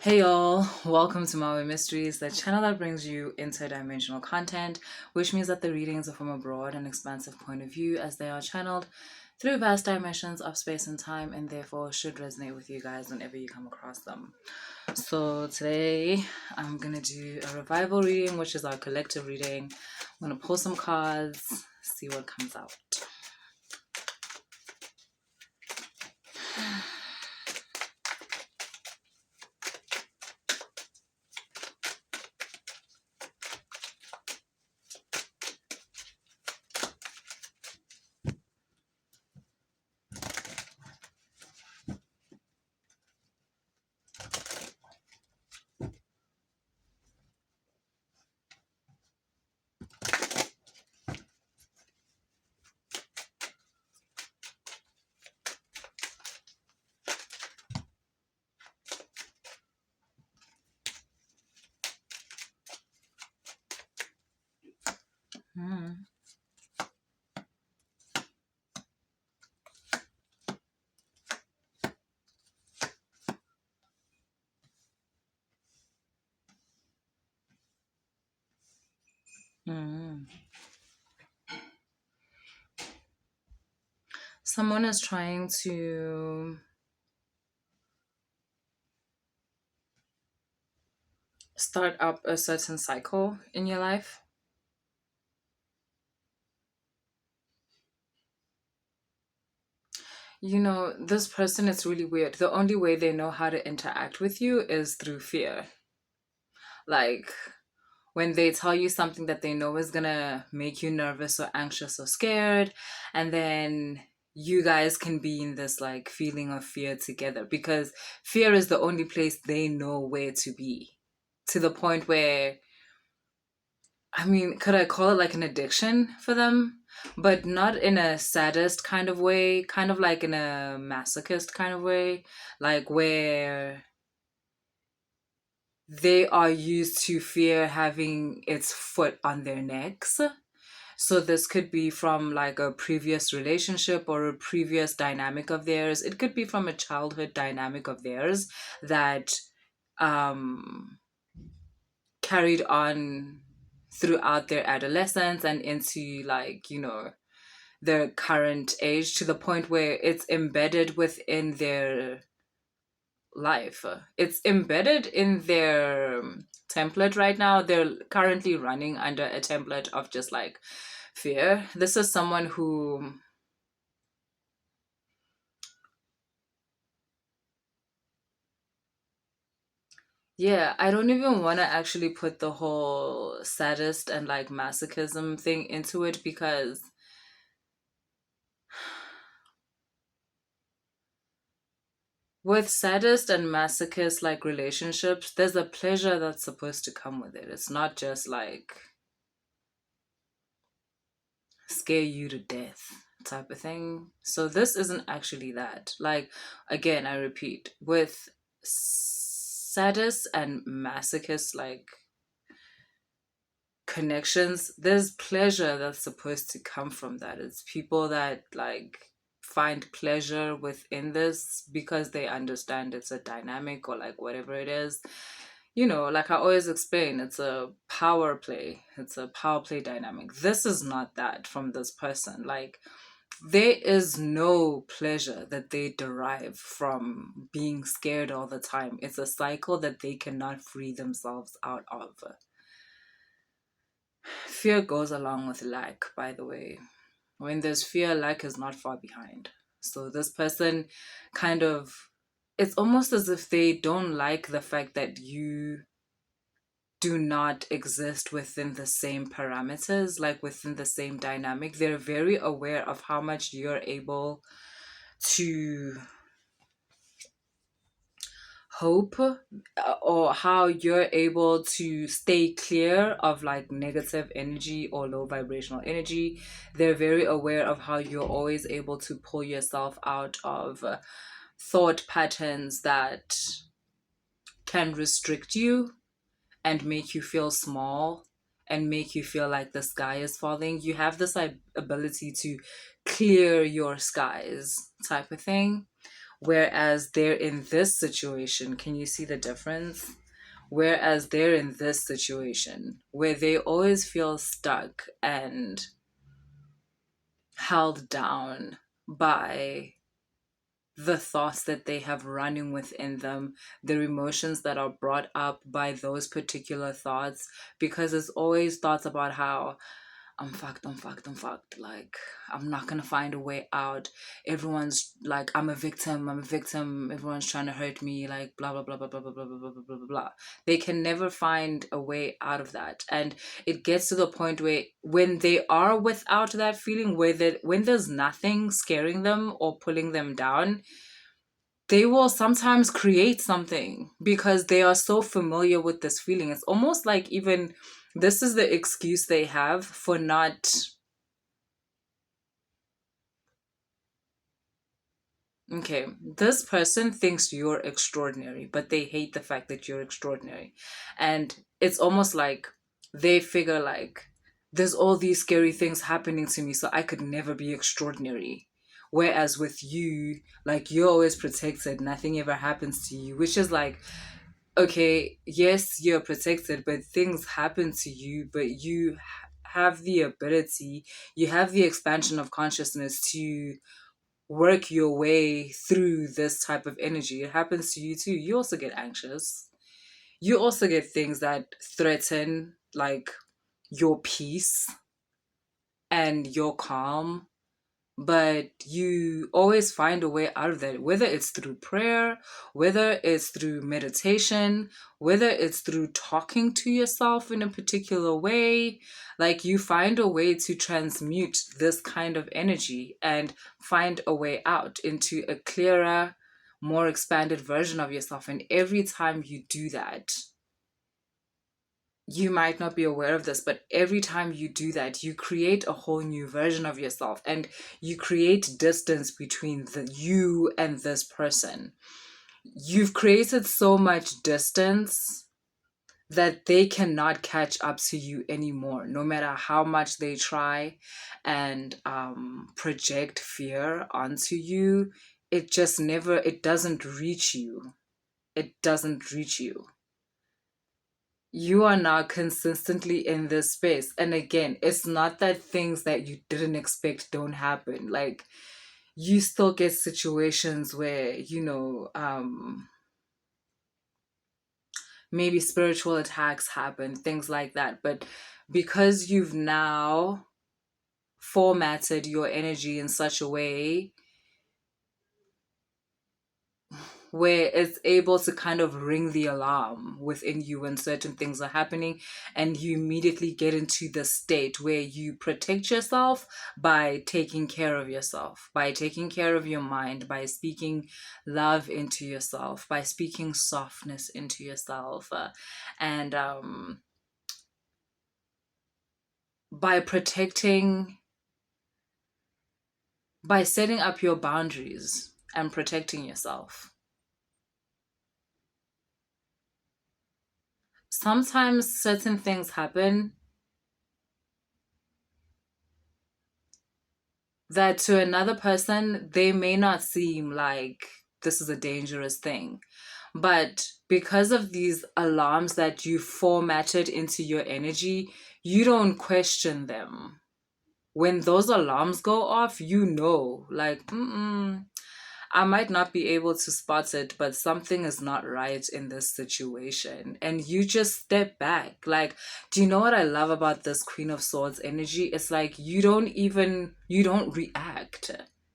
Hey y'all, welcome to Maui Mysteries, the channel that brings you interdimensional content, which means that the readings are from a broad and expansive point of view as they are channeled through vast dimensions of space and time and therefore should resonate with you guys whenever you come across them. So today I'm going to do a revival reading, which is our collective reading. I'm going to pull some cards, see what comes out. Hmm. Hmm. Someone is trying to start up a certain cycle in your life. You know, this person is really weird. The only way they know how to interact with you is through fear. Like, when they tell you something that they know is gonna make you nervous or anxious or scared, and then you guys can be in this like feeling of fear together because fear is the only place they know where to be. To the point where, I mean, could I call it like an addiction for them? But not in a sadist kind of way, kind of like in a masochist kind of way, like where they are used to fear having its foot on their necks. So this could be from like a previous relationship or a previous dynamic of theirs. It could be from a childhood dynamic of theirs that um carried on throughout their adolescence and into like, their current age to the point where it's embedded within their life. It's embedded in their template right now. They're currently running under a template of just like fear. This is someone who, yeah, I don't even want to actually put the whole sadist and like masochism thing into it because with sadist and masochist like relationships, there's a pleasure that's supposed to come with it. It's not just like scare you to death type of thing. So this isn't actually that. Like, again, I repeat, with sadist and masochist like connections, there's pleasure that's supposed to come from that. It's people that like find pleasure within this because they understand it's a dynamic or like whatever it is. Like I always explain, it's a power play. It's a power play dynamic. This is not that from this person. Like, there is no pleasure that they derive from being scared all the time. It's a cycle that they cannot free themselves out of. Fear goes along with lack, by the way. When there's fear, lack is not far behind. So this person kind of, it's almost as if they don't like the fact that you do not exist within the same parameters, like within the same dynamic. They're very aware of how much you're able to hope, or how you're able to stay clear of like negative energy or low vibrational energy. They're very aware of how you're always able to pull yourself out of thought patterns that can restrict you and make you feel small and make you feel like the sky is falling. You have this ability to clear your skies type of thing, Whereas they're in this situation, can you see the difference? Whereas they're in this situation where they always feel stuck and held down by the thoughts that they have running within them, their emotions that are brought up by those particular thoughts, because it's always thoughts about how I'm fucked, I'm fucked, I'm fucked. Like, I'm not gonna find a way out. Everyone's like, I'm a victim, I'm a victim. Everyone's trying to hurt me, like, blah, blah, blah, blah, blah, blah, blah, blah, blah, blah, blah, blah. They can never find a way out of that. And it gets to the point where when they are without that feeling, when there's nothing scaring them or pulling them down, they will sometimes create something because they are so familiar with this feeling. It's almost like even this is the excuse they have for not. Okay, this person thinks you're extraordinary, but they hate the fact that you're extraordinary. And it's almost like they figure like there's all these scary things happening to me, so I could never be extraordinary. Whereas with you, like you're always protected, nothing ever happens to you, which is like, okay, yes, you're protected, but things happen to you, but you have the ability, you have the expansion of consciousness to work your way through this type of energy. It happens to you too. You also get anxious. You also get things that threaten like your peace and your calm, but you always find a way out of that, whether it's through prayer, whether it's through meditation, whether it's through talking to yourself in a particular way. Like you find a way to transmute this kind of energy and find a way out into a clearer, more expanded version of yourself. And every time you do that, you might not be aware of this, but every time you do that, you create a whole new version of yourself and you create distance between the you and this person. You've created so much distance that they cannot catch up to you anymore, no matter how much they try and project fear onto you. It just never, it doesn't reach you. It doesn't reach you. You are now consistently in this space. And again, it's not that things that you didn't expect don't happen. Like you still get situations where, maybe spiritual attacks happen, things like that. But because you've now formatted your energy in such a way where it's able to kind of ring the alarm within you when certain things are happening, and you immediately get into the state where you protect yourself by taking care of yourself, by taking care of your mind, by speaking love into yourself, by speaking softness into yourself, and by protecting, by setting up your boundaries and protecting yourself. Sometimes certain things happen that to another person, they may not seem like this is a dangerous thing. But because of these alarms that you formatted into your energy, you don't question them. When those alarms go off, like, I might not be able to spot it, but something is not right in this situation. And you just step back. Like, do you know what I love about this Queen of Swords energy? It's like you don't react.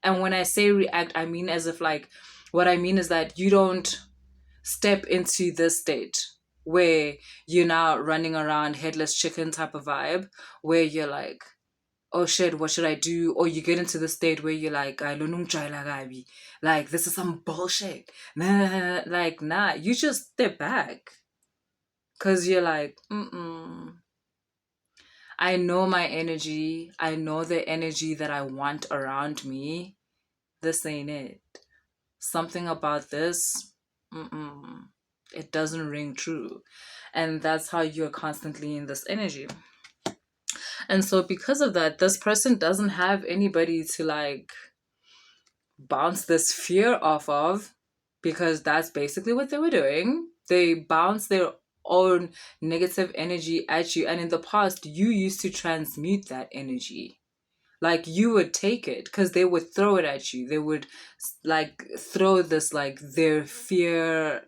And when I say react, I mean as if like, what I mean is that you don't step into this state where you're now running around headless chicken type of vibe, where you're like, oh shit, what should I do? Or you get into the state where you're like, I don't know, like this is some bullshit. Nah, like nah, you just step back. Cause you're like, I know my energy. I know the energy that I want around me. This ain't it. Something about this, it doesn't ring true. And that's how you're constantly in this energy. And so because of that, this person doesn't have anybody to like bounce this fear off of, because that's basically what they were doing. They bounce their own negative energy at you. And in the past, you used to transmute that energy. Like you would take it because they would throw it at you. They would like throw this like their fear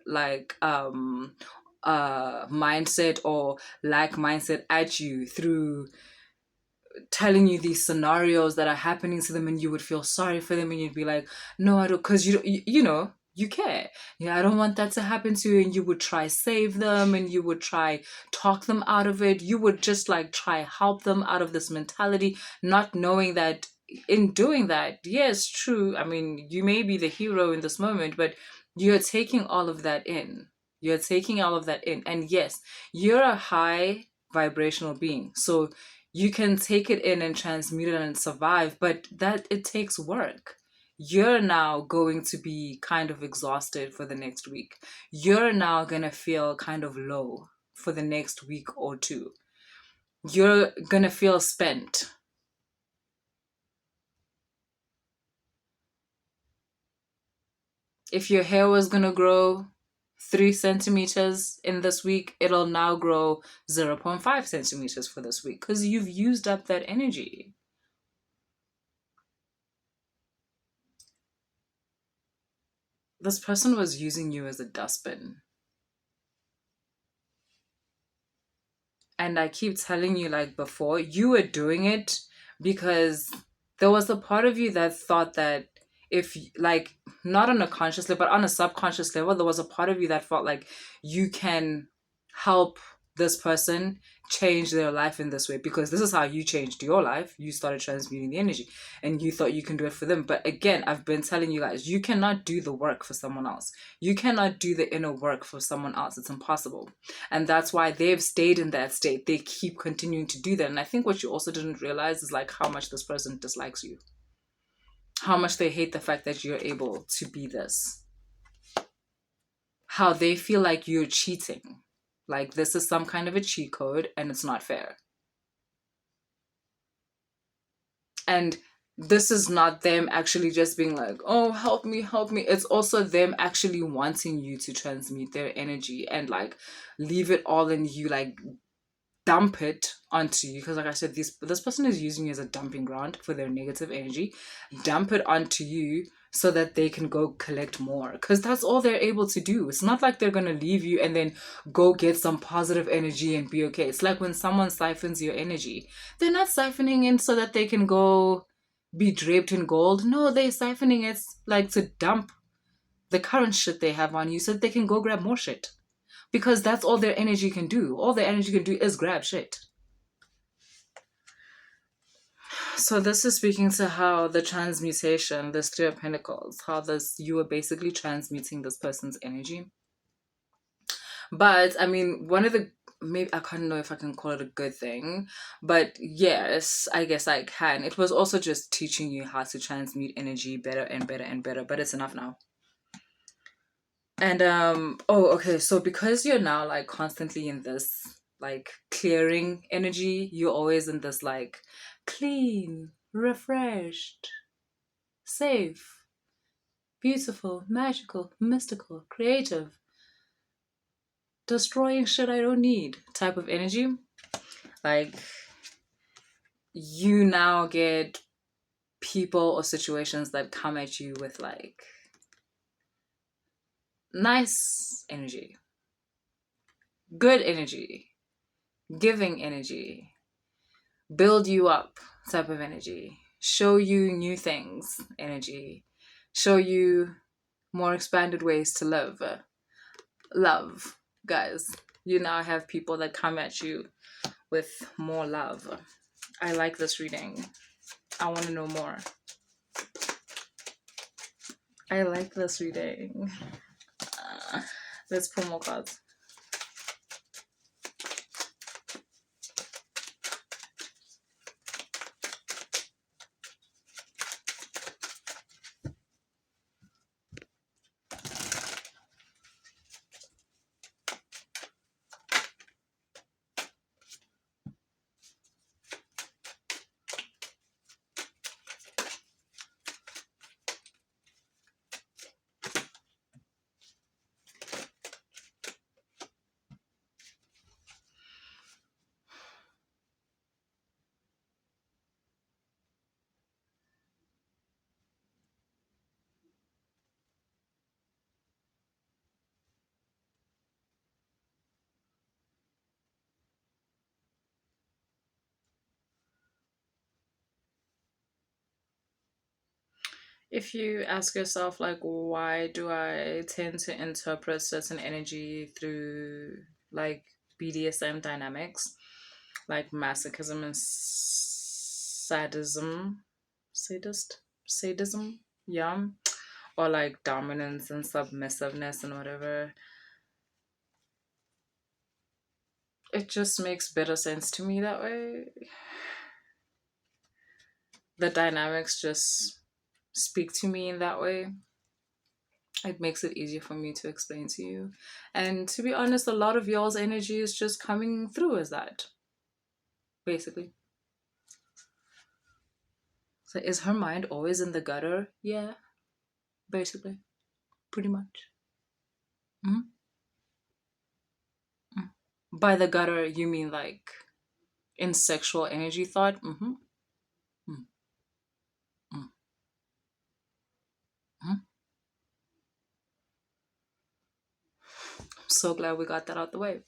mindset or lack mindset at you through telling you these scenarios that are happening to them, and you would feel sorry for them, and you'd be like, no, I don't, because you know, you care. Yeah, I don't want that to happen to you. And you would try save them, and you would try talk them out of it. You would just like try help them out of this mentality, not knowing that in doing that, yes, true, I mean, you may be the hero in this moment, but you're taking all of that in. You're taking all of that in. And yes, you're a high vibrational being. So you can take it in and transmute it and survive, but that it takes work. You're now going to be kind of exhausted for the next week. You're now going to feel kind of low for the next week or two. You're going to feel spent. If your hair was going to grow 3 centimeters in this week, it'll now grow 0.5 centimeters for this week because you've used up that energy. This person was using you as a dustbin. And I keep telling you, like before, you were doing it because there was a part of you that thought that if, like, not on a conscious level, but on a subconscious level, there was a part of you that felt like you can help this person change their life in this way, because this is how you changed your life. You started transmuting the energy and you thought you can do it for them. But again, I've been telling you guys, you cannot do the work for someone else. You cannot do the inner work for someone else. It's impossible. And that's why they've stayed in that state. They keep continuing to do that. And I think what you also didn't realize is like how much this person dislikes you, how much they hate the fact that you're able to be this, how they feel like you're cheating. Like this is some kind of a cheat code and it's not fair. And this is not them actually just being like, oh, help me, help me. It's also them actually wanting you to transmute their energy and like leave it all in you, like dump it onto you. Because like I said, this person is using you as a dumping ground for their negative energy. Dump it onto you so that they can go collect more, because that's all they're able to do. It's not like they're going to leave you and then go get some positive energy and be okay. It's like when someone siphons your energy, they're not siphoning in so that they can go be draped in gold. No, they're siphoning it like to dump the current shit they have on you so that they can go grab more shit, because that's all their energy can do. All their energy can do is grab shit. So this is speaking to how the transmutation, this Three of Pentacles, how this, you are basically transmuting this person's energy. But I mean, one of the, maybe I can't know if I can call it a good thing, but yes, I guess I can. It was also just teaching you how to transmute energy better and better and better, but it's enough now. And okay, so because you're now like constantly in this like clearing energy, you're always in this like clean, refreshed, safe, beautiful, magical, mystical, creative, destroying shit I don't need type of energy. Like you now get people or situations that come at you with like nice energy, good energy, giving energy, build you up type of energy, show you new things energy, show you more expanded ways to live. Love, guys. You now have people that come at you with more love. I like this reading. I want to know more. I like this reading. Let's pull more cards. If you ask yourself, like, why do I tend to interpret certain energy through, like, BDSM dynamics, like masochism and sadism, yeah, or like dominance and submissiveness and whatever, it just makes better sense to me that way. The dynamics just speak to me in that way. It makes it easier for me to explain to you. And to be honest, a lot of y'all's energy is just coming through as that, basically. So is her mind always in the gutter? Yeah, basically. Pretty much. Mm-hmm. By the gutter, you mean like in sexual energy thought? Mm-hmm. Mm-hmm. So glad we got that out the way.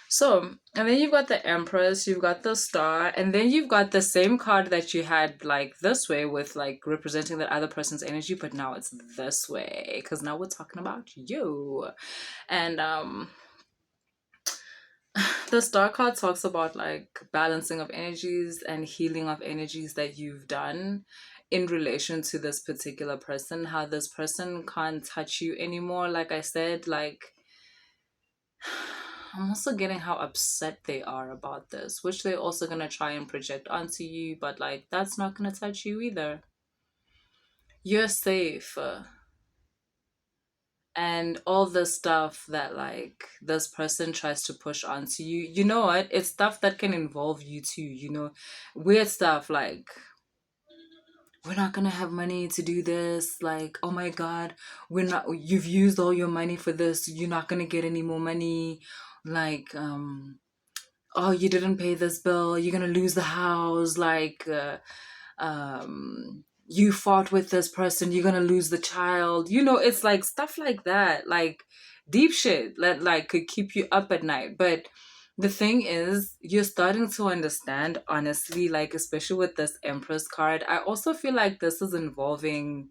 So, and then you've got the Empress, you've got the Star, and then you've got the same card that you had like this way with like representing that other person's energy, but now it's this way because now we're talking about you. And the Star card talks about like balancing of energies and healing of energies that you've done in relation to this particular person, how this person can't touch you anymore. Like I said, like I'm also getting how upset they are about this, which they're also gonna try and project onto you, but like that's not gonna touch you either. You're safe. And all the stuff that like this person tries to push onto you, you know what? It's stuff that can involve you too, you know, weird stuff like we're not gonna have money to do this, like oh my god, we're not, you've used all your money for this, you're not gonna get any more money, like oh, you didn't pay this bill, you're gonna lose the house, like you fought with this person, you're gonna lose the child, you know, it's like stuff like that, like deep shit that like could keep you up at night. But the thing is, you're starting to understand, honestly, like especially with this Empress card, I also feel like this is involving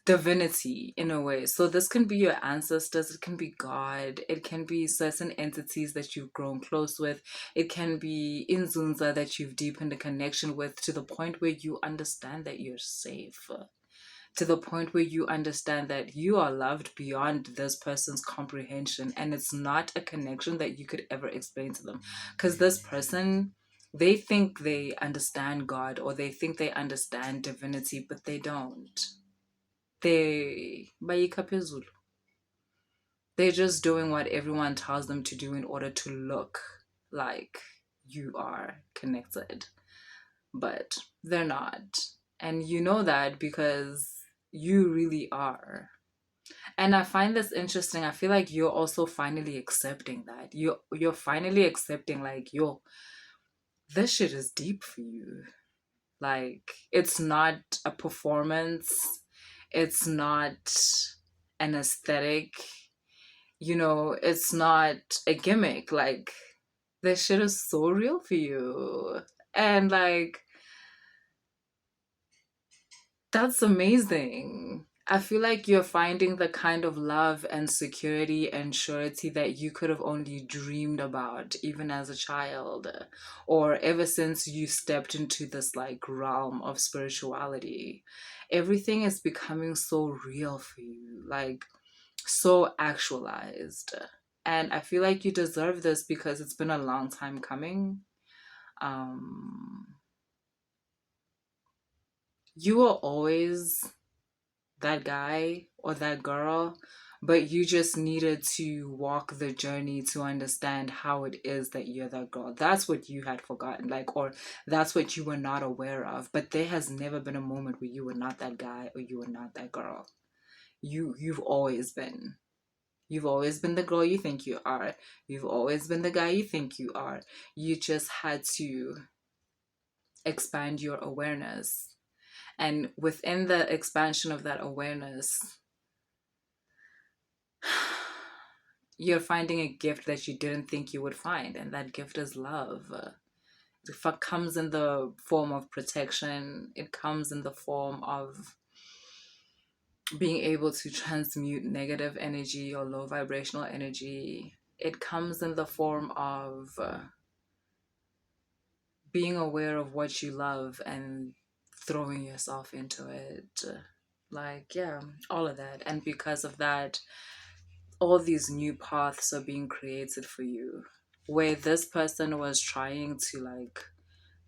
divinity in a way. So this can be your ancestors, it can be God, it can be certain entities that you've grown close with, it can be iNzunza that you've deepened a connection with to the point where you understand that you're safe. To the point where you understand that you are loved beyond this person's comprehension, and it's not a connection that you could ever explain to them. Because this person, they think they understand God or they think they understand divinity, but they don't. Bayikha phezulu. They're just doing what everyone tells them to do in order to look like you are connected, but they're not. And you know that because you really are. And I find this interesting. I feel like you're also finally accepting that. You're finally accepting like, yo, this shit is deep for you. Like it's not a performance. It's not an aesthetic. You know, it's not a gimmick. Like this shit is so real for you. And like that's amazing. I feel like you're finding the kind of love and security and surety that you could have only dreamed about even as a child, or ever since you stepped into this like realm of spirituality. Everything is becoming so real for you, like so actualized. And I feel like you deserve this because it's been a long time coming. Um, you were always that guy or that girl, but you just needed to walk the journey to understand how it is that you're that girl. That's what you had forgotten, like, or that's what you were not aware of. But there has never been a moment where you were not that guy or you were not that girl. You've always been. You've always been the girl you think you are. You've always been the guy you think you are. You just had to expand your awareness. And within the expansion of that awareness, you're finding a gift that you didn't think you would find, and that gift is love. It comes in the form of protection. It comes in the form of being able to transmute negative energy or low vibrational energy. It comes in the form of being aware of what you love and throwing yourself into it. Like, yeah, all of that. And because of that, all these new paths are being created for you. Where this person was trying to like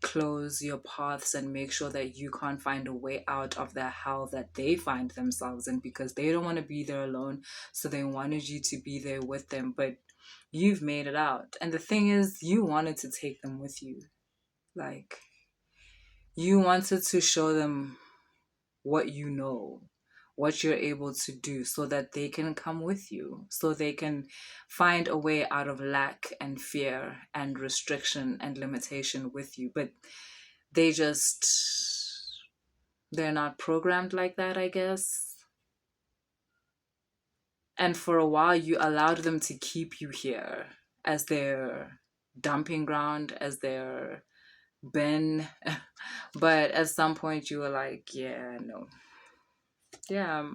close your paths and make sure that you can't find a way out of the hell that they find themselves in, because they don't want to be there alone, so they wanted you to be there with them, but you've made it out. And the thing is, you wanted to take them with you. Like, you wanted to show them what you know, what you're able to do, so that they can come with you, so they can find a way out of lack and fear and restriction and limitation with you. But they just, they're not programmed like that, I guess. And for a while, you allowed them to keep you here as their dumping ground, as their bin. But at some point, you were like, yeah, no. Yeah.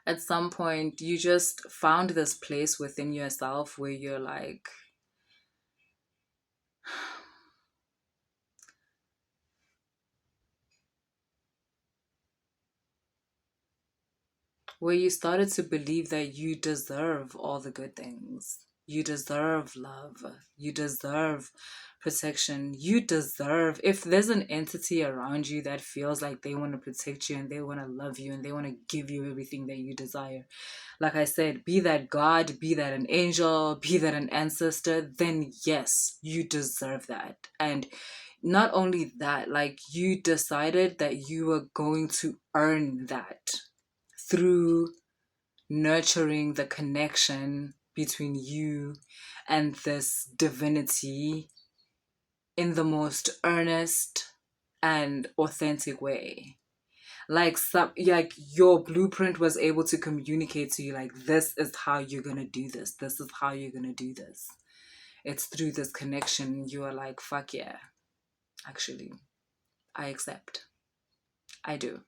At some point, you just found this place within yourself where you're like, where you started to believe that you deserve all the good things. You deserve love. You deserve protection. You deserve, if there's an entity around you that feels like they want to protect you and they want to love you and they want to give you everything that you desire, like I said, be that God, be that an angel, be that an ancestor, then yes, you deserve that. And not only that, like, you decided that you were going to earn that through nurturing the connection between you and this divinity in the most earnest and authentic way. Like, like your blueprint was able to communicate to you, like, this is how you're gonna do this, this is how you're gonna do this. It's through this connection. You are like, fuck yeah, actually, I accept, I do.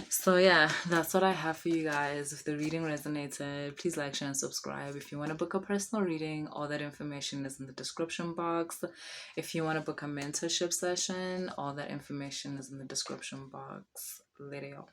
So yeah, that's what I have for you guys. If the reading resonated, please like, share, and subscribe. If you want to book a personal reading, all that information is in the description box. If you want to book a mentorship session, all that information is in the description box. Later, y'all.